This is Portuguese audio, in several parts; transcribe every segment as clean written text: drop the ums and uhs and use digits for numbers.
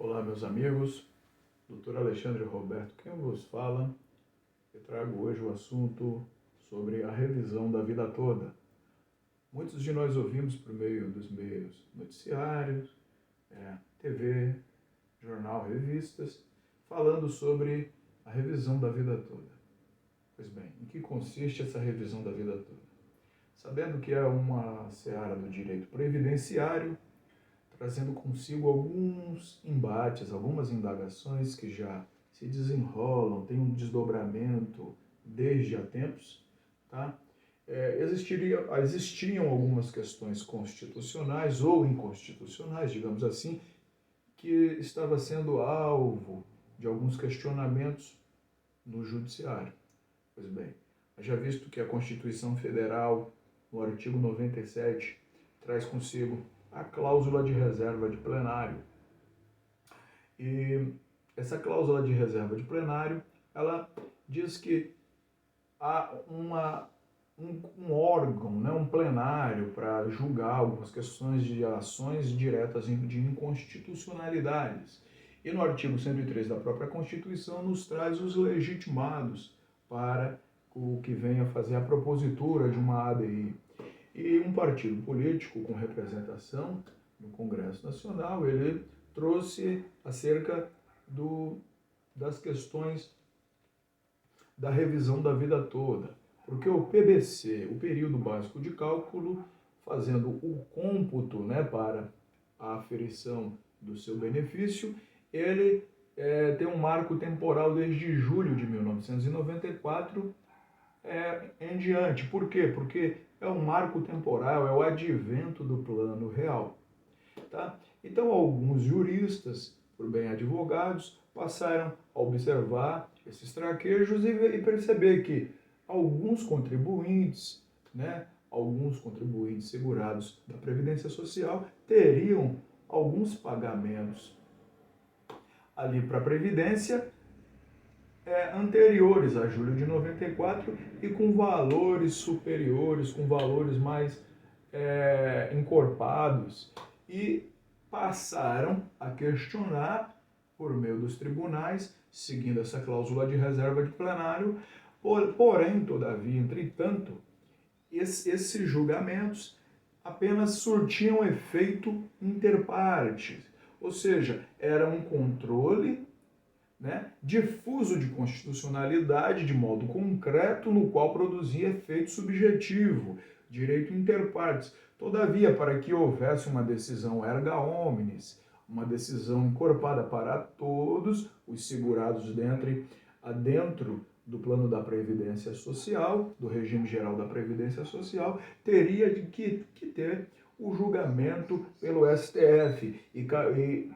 Olá, meus amigos. Dr. Alexandre Roberto, quem vos fala? Eu trago hoje o assunto sobre a revisão da vida toda. Muitos de nós ouvimos por meio dos meios noticiários, TV, jornal, revistas, falando sobre a revisão da vida toda. Pois bem, em que consiste essa revisão da vida toda? Sabendo que é uma seara do direito previdenciário, trazendo consigo alguns embates, algumas indagações que já se desenrolam, tem um desdobramento desde há tempos, tá? Existiam algumas questões constitucionais ou inconstitucionais, digamos assim, que estava sendo alvo de alguns questionamentos no judiciário. Pois bem, já visto que a Constituição Federal, no artigo 97, traz consigo a cláusula de reserva de plenário. E essa cláusula de reserva de plenário, ela diz que há um órgão, um plenário para julgar algumas questões de ações diretas de inconstitucionalidades. E no artigo 103 da própria Constituição nos traz os legitimados para o que venha fazer a propositura de uma ADI. E um partido político com representação no Congresso Nacional, ele trouxe acerca das questões da revisão da vida toda. Porque o PBC, o período básico de cálculo, fazendo o cômputo para a aferição do seu benefício, ele tem um marco temporal desde julho de 1994 em diante. Por quê? Porque é um marco temporal, é o advento do plano real. Tá? Então, alguns juristas, por bem advogados, passaram a observar esses traquejos e perceber que alguns contribuintes segurados da Previdência Social teriam alguns pagamentos ali para a Previdência anteriores a julho de 94 e com valores superiores, com valores mais encorpados, e passaram a questionar por meio dos tribunais, seguindo essa cláusula de reserva de plenário. Porém, todavia, entretanto, esses julgamentos apenas surtiam efeito inter partes, ou seja, era um controle difuso de constitucionalidade de modo concreto, no qual produzia efeito subjetivo, direito inter partes. Todavia, para que houvesse uma decisão erga omnes, uma decisão encorpada para todos os segurados dentro do plano da Previdência Social, do regime geral da Previdência Social, teria que ter o julgamento pelo STF e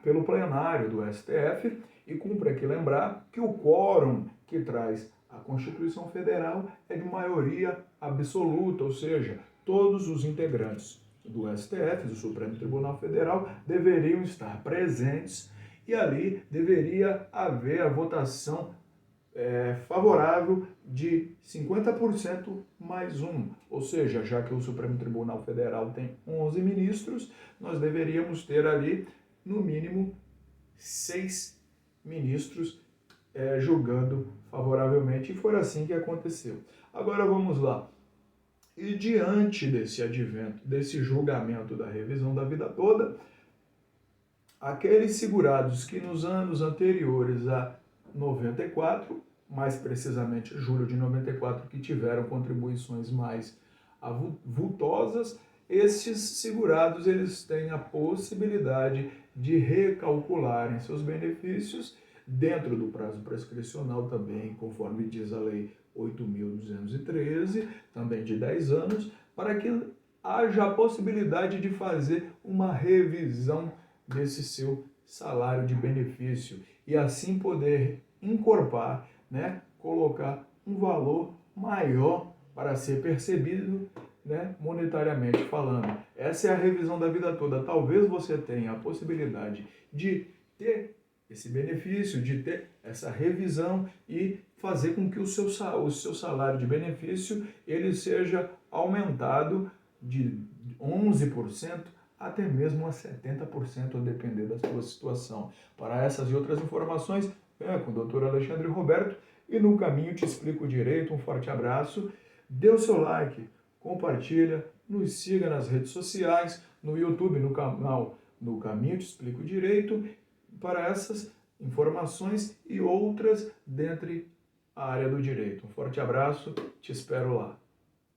pelo plenário do STF, e cumpre aqui lembrar que o quórum que traz a Constituição Federal é de maioria absoluta, ou seja, todos os integrantes do STF, do Supremo Tribunal Federal, deveriam estar presentes e ali deveria haver a votação favorável de 50% mais um. Ou seja, já que o Supremo Tribunal Federal tem 11 ministros, nós deveríamos ter ali, no mínimo, 6 ministros julgando favoravelmente, e foi assim que aconteceu. Agora vamos lá. E diante desse advento, desse julgamento da revisão da vida toda, aqueles segurados que nos anos anteriores a 94, mais precisamente julho de 94, que tiveram contribuições mais vultosas, esses segurados eles têm a possibilidade de recalcularem seus benefícios dentro do prazo prescricional também, conforme diz a Lei 8.213, também de 10 anos, para que haja a possibilidade de fazer uma revisão desse seu salário de benefício e assim poder encorpar, colocar um valor maior para ser percebido, monetariamente falando. Essa é a revisão da vida toda. Talvez você tenha a possibilidade de ter esse benefício, de ter essa revisão e fazer com que o seu salário de benefício ele seja aumentado de 11% até mesmo a 70%, a depender da sua situação. Para essas e outras informações, venha com o Dr. Alexandre Roberto e no caminho te explico direito. Um forte abraço, dê o seu like, compartilha, nos siga nas redes sociais, no YouTube, no canal No Caminho Te Explico Direito, para essas informações e outras dentre a área do direito. Um forte abraço, te espero lá.